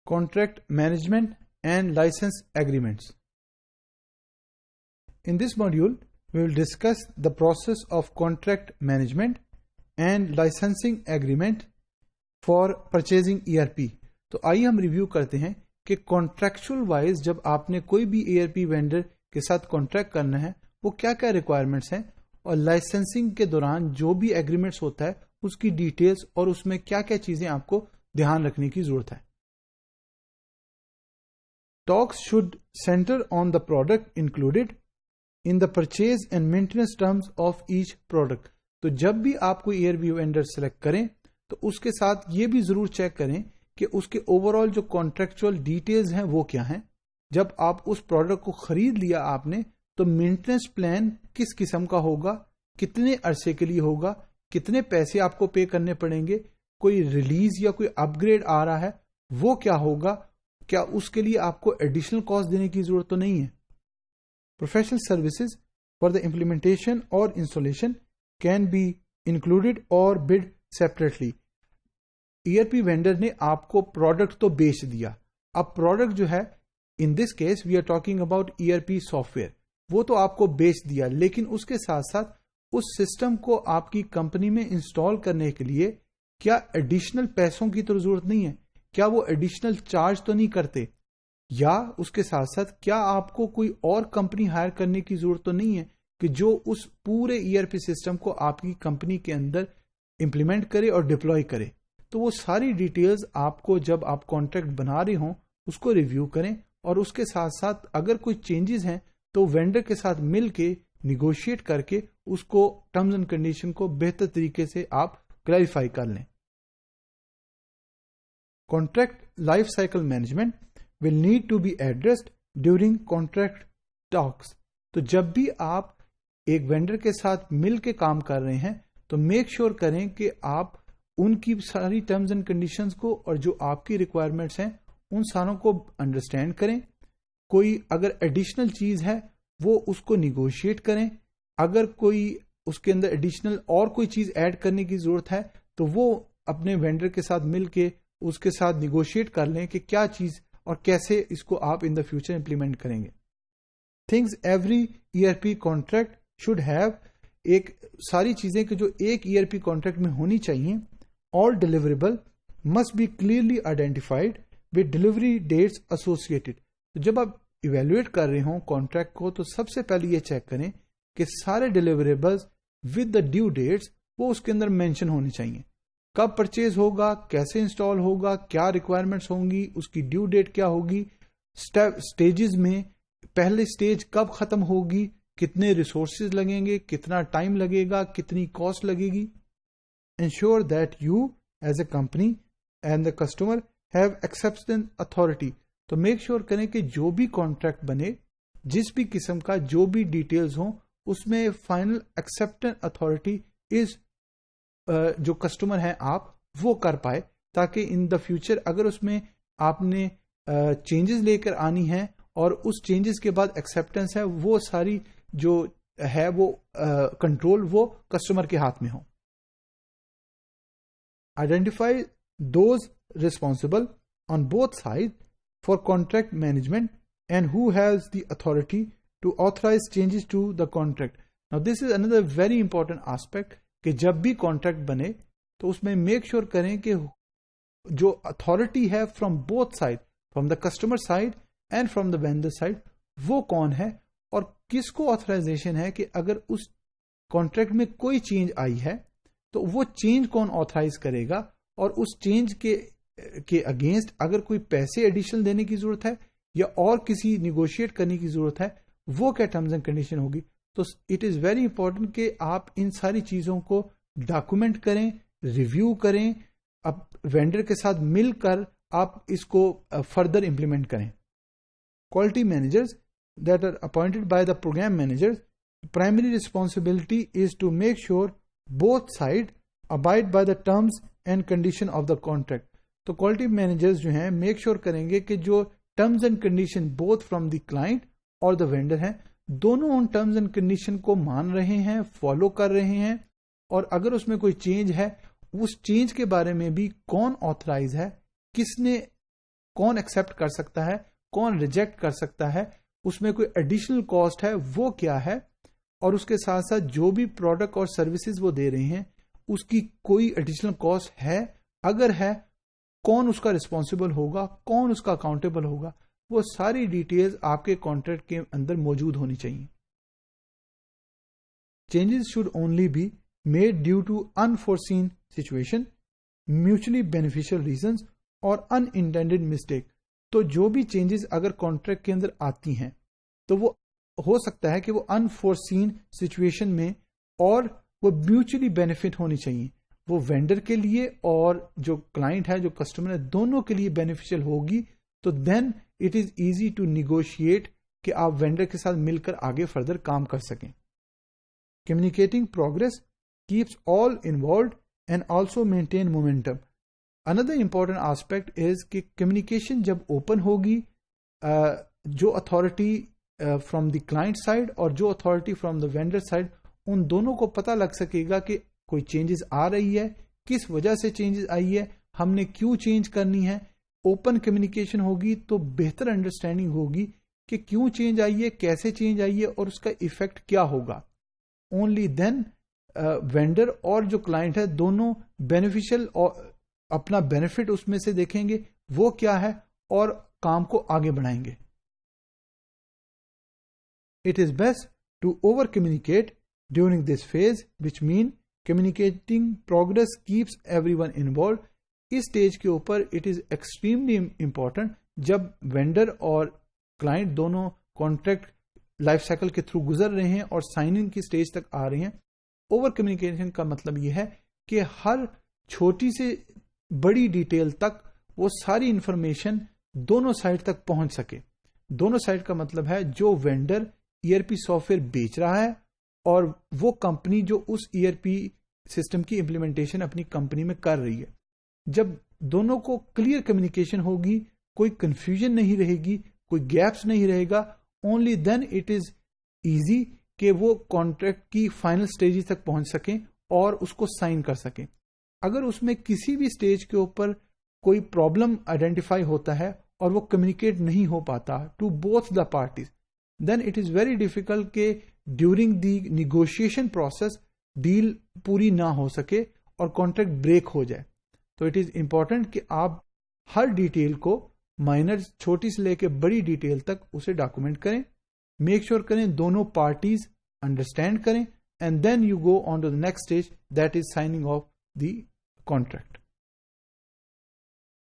contract management and license agreements. In this module, we will discuss the process of contract management and licensing agreement for purchasing ERP. تو آئیے ہم review کرتے ہیں کہ contractual wise جب آپ نے کوئی بھی ERP وینڈر کے ساتھ کانٹریکٹ کرنا ہے وہ کیا کیا ریکوائرمنٹس ہیں، اور لائسنسنگ کے دوران جو بھی ایگریمنٹس ہوتا ہے اس کی ڈیٹیلز اور اس میں کیا کیا چیزیں آپ کو دھیان رکھنے کی ضرورت ہے. Talks should center on the product included in the purchase and maintenance terms of each product. تو جب بھی آپ کوئی ERP وینڈر سلیکٹ کریں تو اس کے ساتھ یہ بھی ضرور چیک کریں کہ اس کے اوور آل جو کانٹریکچوئل ڈیٹیلز ہیں وہ کیا ہیں. جب آپ اس پروڈکٹ کو خرید لیا آپ نے تو مینٹیننس پلان کس قسم کا ہوگا، کتنے عرصے کے لیے ہوگا، کتنے پیسے آپ کو پے کرنے پڑیں گے، کوئی ریلیز یا کوئی اپ گریڈ آ رہا ہے وہ کیا ہوگا، کیا اس کے لیے آپ کو ایڈیشنل کاسٹ دینے کی ضرورت تو نہیں ہے. Professional services for the implementation اور انسٹالیشن کین بی انکلوڈیڈ اور بڈ سیپریٹلی. ERP وینڈر نے آپ کو پروڈکٹ تو بیچ دیا، اب پروڈکٹ جو ہے in this case we are talking about ERP software, وہ تو آپ کو بیچ دیا، لیکن اس کے ساتھ ساتھ اس سسٹم کو آپ کی کمپنی میں انسٹال کرنے کے لیے کیا ایڈیشنل پیسوں کی تو ضرورت نہیں ہے، کیا وہ ایڈیشنل چارج تو نہیں کرتے، یا اس کے ساتھ ساتھ کیا آپ کو کوئی اور کمپنی ہائر کرنے کی ضرورت تو نہیں ہے کہ جو اس پورے ERP سسٹم کو آپ کی کمپنی کے اندر امپلیمنٹ کرے اور ڈپلوائے کرے. تو وہ ساری ڈیٹیلز آپ کو جب آپ کانٹریکٹ بنا رہے ہوں اس کو ریویو کریں، اور اس کے ساتھ ساتھ اگر کوئی چینجز ہیں تو وینڈر کے ساتھ مل کے نیگوشیٹ کر کے اس کو ٹرمز اینڈ کنڈیشن کو بہتر طریقے سے آپ کلیریفائی کر لیں. Contract life cycle management will need to be addressed during contract talks. تو جب بھی آپ ایک وینڈر کے ساتھ مل کے کام کر رہے ہیں تو میک شیور کریں کہ آپ ان کی ساری ٹرمز اینڈ کنڈیشنز کو اور جو آپ کی ریکوائرمنٹس ہیں ان ساروں کو انڈرسٹینڈ کریں. کوئی اگر ایڈیشنل چیز ہے وہ اس کو نیگوشیٹ کریں، اگر کوئی اس کے اندر ایڈیشنل اور کوئی چیز ایڈ کرنے کی ضرورت ہے تو وہ اپنے وینڈر کے ساتھ مل کے اس کے ساتھ نیگوشیٹ کر لیں کہ کیا چیز اور کیسے اس کو آپ ان دا فیوچر امپلیمنٹ کریں گے. Things every ERP contract should have, ایک ساری چیزیں کہ جو ایک ERP کانٹریکٹ میں ہونی چاہیے. All deliverable must be clearly identified with delivery dates associated. تو جب آپ ایویلویٹ کر رہے ہوں کانٹریکٹ کو تو سب سے پہلے یہ چیک کریں کہ سارے deliverables with the due dates وہ اس کے اندر مینشن ہونے چاہیے. کب پرچیز ہوگا، کیسے انسٹال ہوگا، کیا ریکوائرمنٹس ہوں گی، اس کی ڈیو ڈیٹ کیا ہوگی، اسٹیجز میں پہلے اسٹیج کب ختم ہوگی، کتنے ریسورسز لگیں گے، کتنا ٹائم لگے گا، کتنی کاسٹ لگے گی. Ensure that you as a company and the customer have acceptance authority. تو میک شیور کریں کہ جو بھی کانٹریکٹ بنے، جس بھی قسم کا جو بھی ڈیٹیلز ہوں اس میں فائنل ایکسپٹنس اتھارٹی از جو کسٹمر ہے آپ وہ کر پائے، تاکہ ان دا فیوچر اگر اس میں آپ نے چینجز لے کر آنی ہیں اور اس چینجز کے بعد ایکسپٹنس ہے وہ ساری جو ہے وہ کنٹرول وہ کسٹمر کے ہاتھ میں ہو. Identify those responsible on both sides for contract management and who has the authority to authorize changes to the contract. Now this is another very important aspect کہ جب بھی کانٹریکٹ بنے تو اس میں میک شیور کریں کہ جو اتھارٹی ہے from both side, from the customer side and from the vendor side, وہ کون ہے اور کس کو آتھرائزیشن ہے کہ اگر اس کانٹریکٹ میں کوئی چینج آئی ہے تو وہ چینج کون آتھرائز کرے گا، اور اس چینج کے اگینسٹ اگر کوئی پیسے ایڈیشنل دینے کی ضرورت ہے یا اور کسی نیگوشیٹ کرنے کی ضرورت ہے وہ کیا ٹرمز اینڈ کنڈیشن ہوگی. تو اٹ از ویری امپورٹنٹ کہ آپ ان ساری چیزوں کو ڈاکومنٹ کریں، ریویو کریں، اب وینڈر کے ساتھ مل کر آپ اس کو فردر امپلیمنٹ کریں. Quality managers that are appointed by the programme manager, primary responsibility is to make sure both side abide by the terms and condition of the contract. تو کوالٹی مینیجرز جو ہیں میک شیور کریں گے کہ جو terms and condition both from the client اور دا vendor ہیں دونوں ان ٹرمز اینڈ کنڈیشن کو مان رہے ہیں، فالو کر رہے ہیں، اور اگر اس میں کوئی چینج ہے اس چینج کے بارے میں بھی کون آتھرائز ہے، کس نے کون ایکسپٹ کر سکتا ہے, کون ریجیکٹ کر سکتا ہے, اس میں کوئی ایڈیشنل کاسٹ ہے وہ کیا ہے, اور اس کے ساتھ ساتھ جو بھی پروڈکٹ اور سروسز وہ دے رہے ہیں اس کی کوئی ایڈیشنل کاسٹ ہے, اگر ہے کون اس کا رسپانسبل ہوگا, کون اس کا اکاؤنٹیبل ہوگا, وہ ساری ڈیٹیلز آپ کے کانٹریکٹ کے اندر موجود ہونی چاہیے. Changes should only be made due to unforeseen situation, mutually beneficial reasons اور انانٹینڈیڈ مسٹیک. تو جو بھی چینجز اگر کانٹریکٹ کے اندر آتی ہیں تو وہ ہو سکتا ہے کہ وہ انفورسین سچویشن میں اور وہ میوچلی بینیفٹ ہونی چاہیے, وہ وینڈر کے لیے اور جو کلائنٹ ہے, جو کسٹمر ہے, دونوں کے لیے بینیفیشل ہوگی. تو then it is easy to negotiate کہ آپ وینڈر کے ساتھ مل کر آگے فردر کام کر سکیں. Communicating progress keeps all involved and also maintain momentum. Another important aspect is کہ communication جب open ہوگی, جو authority from the client side اور جو authority from the vendor side, ان دونوں کو پتہ لگ سکے گا کہ کوئی changes آ رہی ہے, کس وجہ سے changes آئی ہے, ہم نے کیوں change کرنی ہے. open communication ہوگی تو بہتر understanding ہوگی کہ کیوں change آئی ہے, کیسے change آئی ہے اور اس کا effect کیا ہوگا. only then وینڈر اور جو کلائنٹ ہے دونوں بینیفیشل اور اپنا بینیفٹ اس میں سے دیکھیں گے وہ کیا ہے اور کام کو آگے بڑھائیں گے. It is best to over communicate during this phase which mean communicating progress keeps every one involved. اس اسٹیج کے اوپر اٹ از ایکسٹریملی امپورٹنٹ جب وینڈر اور کلائنٹ دونوں کانٹریکٹ لائف سائیکل کے تھرو گزر رہے ہیں اور سائننگ کی اسٹیج تک آ رہے ہیں. اوور کمیونیکیشن کا مطلب یہ ہے کہ ہر چھوٹی سے بڑی ڈیٹیل تک وہ ساری انفارمیشن دونوں سائڈ تک پہنچ سکے. دونوں سائڈ کا مطلب ہے جو وینڈر ERP سافٹ ویئر بیچ رہا ہے اور وہ کمپنی جو اس ERP سسٹم کی امپلیمنٹیشن اپنی کمپنی میں کر رہی ہے. جب دونوں کو کلیئر کمیونیکیشن ہوگی, کوئی کنفیوژن نہیں رہے گی, کوئی گیپس نہیں رہے گا, only then it is easy کہ وہ کانٹریکٹ کی فائنل سٹیج تک پہنچ سکیں اور اس کو سائن کر سکیں. اگر اس میں کسی بھی سٹیج کے اوپر کوئی پرابلم آئیڈینٹیفائی ہوتا ہے اور وہ کمیونیکیٹ نہیں ہو پاتا to both the parties, then it is very difficult کہ during the negotiation process deal پوری نہ ہو سکے اور کانٹریکٹ بریک ہو جائے. تو اٹ از امپورٹنٹ کہ آپ ہر ڈیٹیل کو مائنر چھوٹی سے لے کے بڑی ڈیٹیل تک اسے ڈاکومنٹ کریں, میک شیور کریں دونوں پارٹیز انڈرسٹینڈ کریں, and then you go on to the next stage that is signing off the contract.